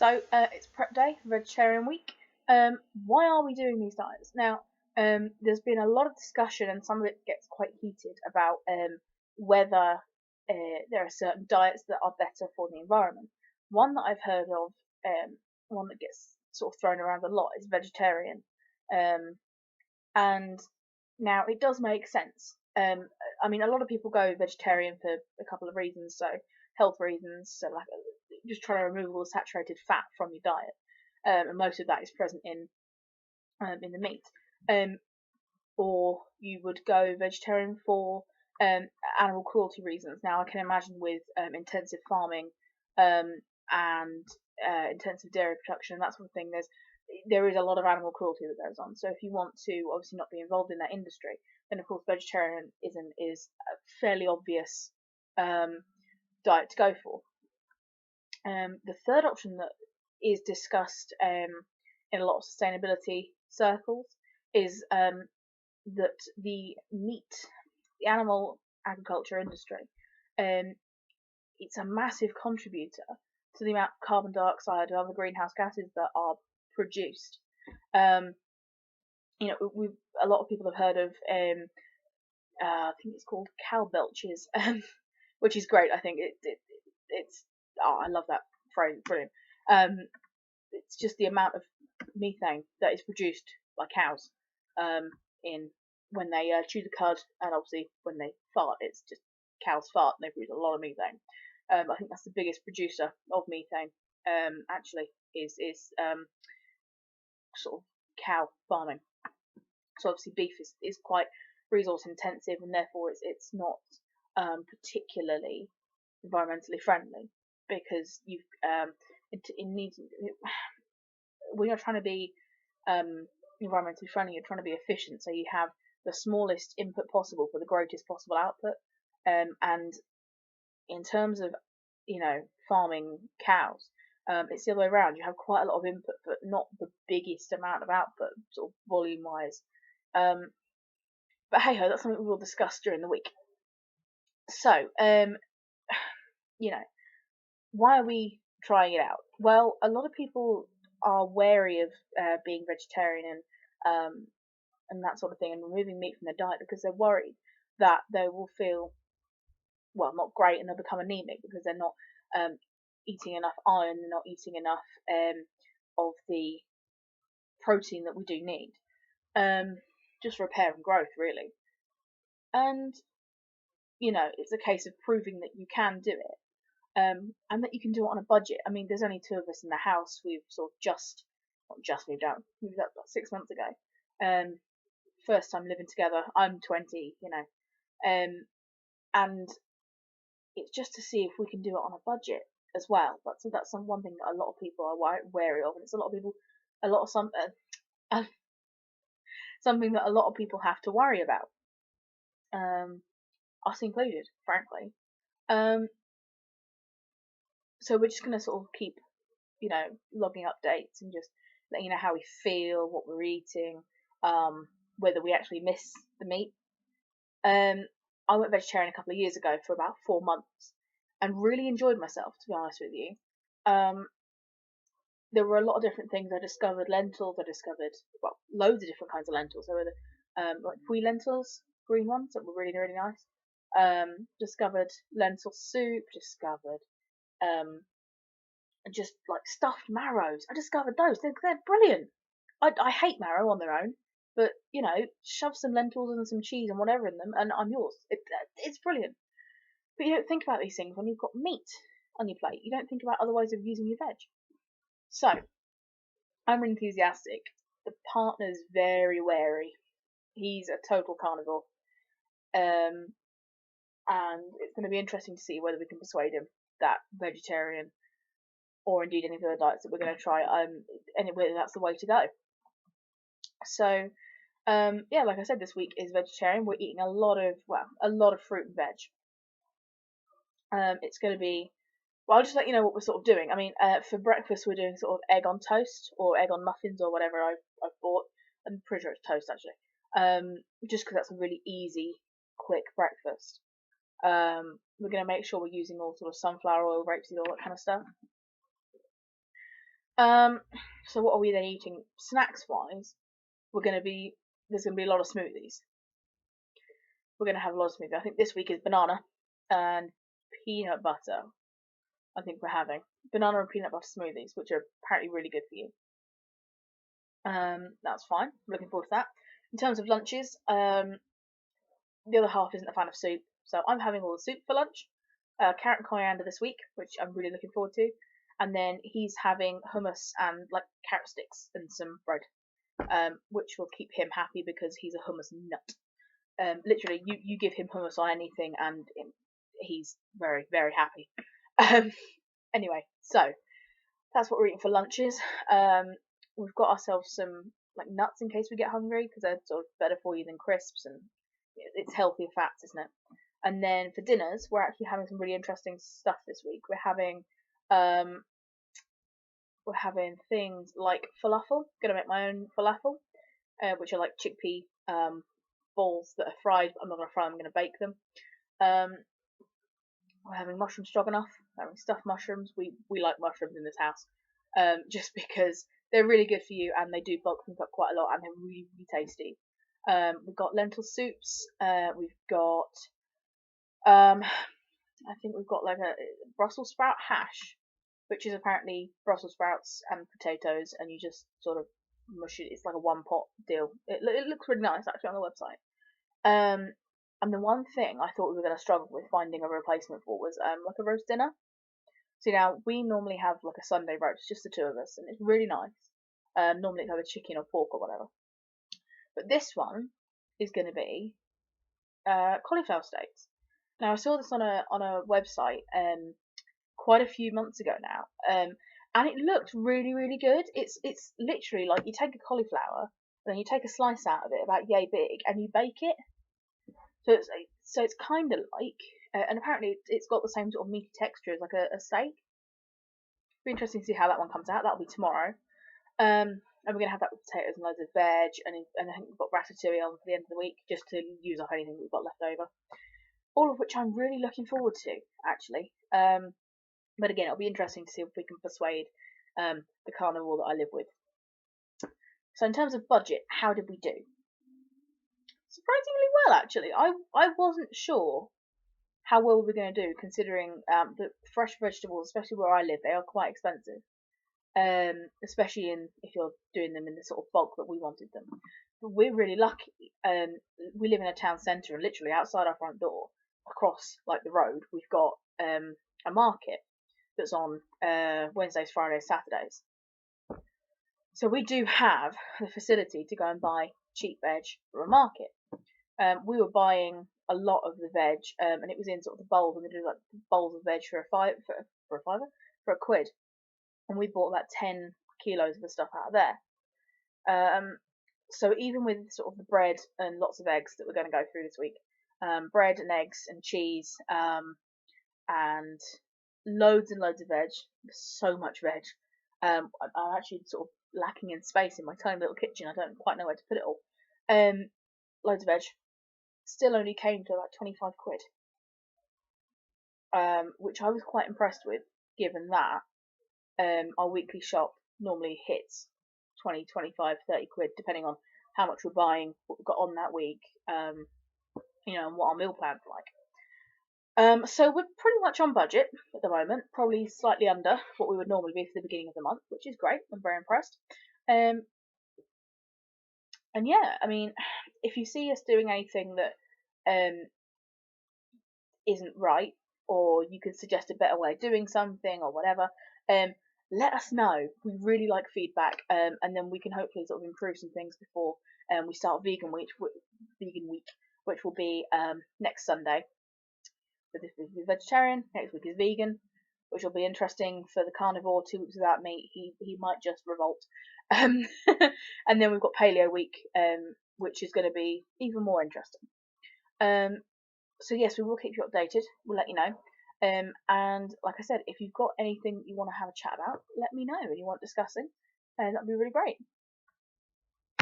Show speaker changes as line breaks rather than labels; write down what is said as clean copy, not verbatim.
It's prep day, vegetarian week. Why are we doing these diets? Now, there's been a lot of discussion, and some of it gets quite heated about whether there are certain diets that are better for the environment. One that I've heard of, one that gets sort of thrown around a lot, is vegetarian. Um, and now it does make sense. I mean, a lot of people go vegetarian for a couple of reasons. So health reasons, so like just trying to remove all the saturated fat from your diet, and most of that is present in the meat. Um, or you would go vegetarian for um, animal cruelty reasons. Now I can imagine with intensive farming um, and intensive dairy production and that sort of thing, there is a lot of animal cruelty that goes on. So if you want to obviously not be involved in that industry, then of course vegetarianism is a fairly obvious diet to go for. The third option that is discussed in a lot of sustainability circles is that the animal agriculture industry, um, it's a massive contributor to the amount of carbon dioxide and other greenhouse gases that are produced. Um, a lot of people have heard of, I think it's called cow belches, which is great. I think it's, I love that phrase, brilliant. Um, it's just the amount of methane that is produced by cows in when they chew the cud, and obviously when they fart, it's just cows fart and they produce a lot of methane. I think that's the biggest producer of methane. Actually, is sort of cow farming. So obviously beef is quite resource intensive, and therefore it's not particularly environmentally friendly because it needs, when you're trying to be environmentally friendly, you're trying to be efficient, so you have the smallest input possible for the greatest possible output. And in terms of farming cows, it's the other way around. You have quite a lot of input, but not the biggest amount of output, sort of volume wise. But hey ho, that's something we will discuss during the week. So, you know, why are we trying it out? Well, a lot of people are wary of being vegetarian and that sort of thing, and removing meat from their diet because they're worried that they will feel, well, not great, and they'll become anemic because they're not eating enough iron, they're not eating enough of the protein that we do need. Just repair and growth, really. And it's a case of proving that you can do it, and that you can do it on a budget. I mean, there's only two of us in the house. We've sort of not just moved out about 6 months ago. First time living together. I'm 20, and it's just to see if we can do it on a budget as well. That's one thing that a lot of people are wary of, and it's something that a lot of people have to worry about, us included, frankly. Um, so we're just going to sort of keep, logging updates and just letting you know how we feel, what we're eating, whether we actually miss the meat. I went vegetarian a couple of years ago for about 4 months and really enjoyed myself, to be honest with you. There were a lot of different things. I discovered lentils. I discovered, well, loads of different kinds of lentils. There were like pui lentils, green ones that were really, really nice. Discovered lentil soup. Discovered just like stuffed marrows. I discovered those. They're brilliant. I hate marrow on their own, but shove some lentils and some cheese and whatever in them, and I'm yours. It's brilliant. But you don't think about these things when you've got meat on your plate. You don't think about other ways of using your veg. So I'm really enthusiastic. The partner's very wary. He's a total carnivore, and it's going to be interesting to see whether we can persuade him that vegetarian, or indeed any of the other diets that we're going to try, and whether that's the way to go. So, yeah, like I said, this week is vegetarian. We're eating a lot of fruit and veg. It's going to be, well, I'll just let you know what we're sort of doing. I mean, for breakfast we're doing sort of egg on toast or egg on muffins or whatever I've bought. I'm pretty sure it's toast actually. Just because that's a really easy, quick breakfast. We're going to make sure we're using all sort of sunflower oil, rapeseed oil, that kind of stuff. So what are we then eating? Snacks wise, there's gonna be a lot of smoothies. We're gonna have a lot of smoothies. I think this week is banana and peanut butter. I think we're having banana and peanut butter smoothies, which are apparently really good for you. That's fine. I'm looking forward to that. In terms of lunches, the other half isn't a fan of soup, so I'm having all the soup for lunch. Carrot and coriander this week, which I'm really looking forward to. And then he's having hummus and like carrot sticks and some bread, which will keep him happy because he's a hummus nut. Literally, you give him hummus on anything, and he's very, very happy. Anyway, so that's what we're eating for lunches. We've got ourselves some like nuts in case we get hungry because they're sort of better for you than crisps, and it's healthier fats, isn't it? And then for dinners, we're actually having some really interesting stuff this week. Um, we're having things like falafel. Gonna make my own falafel, which are like chickpea balls that are fried. I'm not gonna fry them. I'm gonna bake them. Um, we're having mushroom stroganoff. Having stuffed mushrooms. We like mushrooms in this house, just because they're really good for you and they do bulk things up quite a lot and they're really really tasty. We've got lentil soups. We've got I think we've got like a Brussels sprout hash, which is apparently Brussels sprouts and potatoes, and you just sort of mush it. It's like a one pot deal. It looks really nice actually on the website. And the one thing I thought we were going to struggle with finding a replacement for was like a roast dinner. So now we normally have like a Sunday roast, just the two of us, and it's really nice. Normally it's either chicken or pork or whatever. But this one is going to be cauliflower steaks. Now I saw this on a website quite a few months ago now, and it looked really really good. It's literally like you take a cauliflower, and then you take a slice out of it about yay big, and you bake it. So it's kind of like, and apparently it's got the same sort of meaty texture as like a steak. Be interesting to see how that one comes out. That'll be tomorrow. And we're gonna have that with potatoes and loads of veg, and I think we've got ratatouille on for the end of the week just to use up anything we've got left over. All of which I'm really looking forward to, actually. But again, it'll be interesting to see if we can persuade the carnivore that I live with. So in terms of budget, how did we do? Surprisingly well, actually. I wasn't sure how well we were going to do, considering that fresh vegetables, especially where I live, they are quite expensive. Especially if you're doing them in the sort of bulk that we wanted them. But we're really lucky. We live in a town centre, and literally outside our front door, across like the road, we've got a market that's on Wednesdays, Fridays, Saturdays. So we do have the facility to go and buy cheap veg from a market. We were buying a lot of the veg, and it was in sort of the bowls, and they do like bowls of veg for a quid, and we bought about 10 kilos of the stuff out of there. So even with sort of the bread and lots of eggs that we're going to go through this week, bread and eggs and cheese, and loads and loads of veg, so much veg. I'm actually sort of lacking in space in my tiny little kitchen. I don't quite know where to put it all. Loads of veg. Still only came to about 25 quid, which I was quite impressed with, given that our weekly shop normally hits 20, 25, 30 quid, depending on how much we're buying, what we've got on that week, and what our meal plan's like. So we're pretty much on budget at the moment, probably slightly under what we would normally be for the beginning of the month, which is great. I'm very impressed. And yeah, I mean, if you see us doing anything that isn't right, or you could suggest a better way of doing something or whatever, let us know. We really like feedback, and then we can hopefully sort of improve some things before we start vegan week, which will be next Sunday. So this week is vegetarian, next week is vegan, which will be interesting for the carnivore. 2 weeks without meat, he might just revolt. And then we've got paleo week, which is going to be even more interesting. So yes, we will keep you updated. We'll let you know. And like I said, if you've got anything you want to have a chat about, let me know and you want discussing, that'd be really great.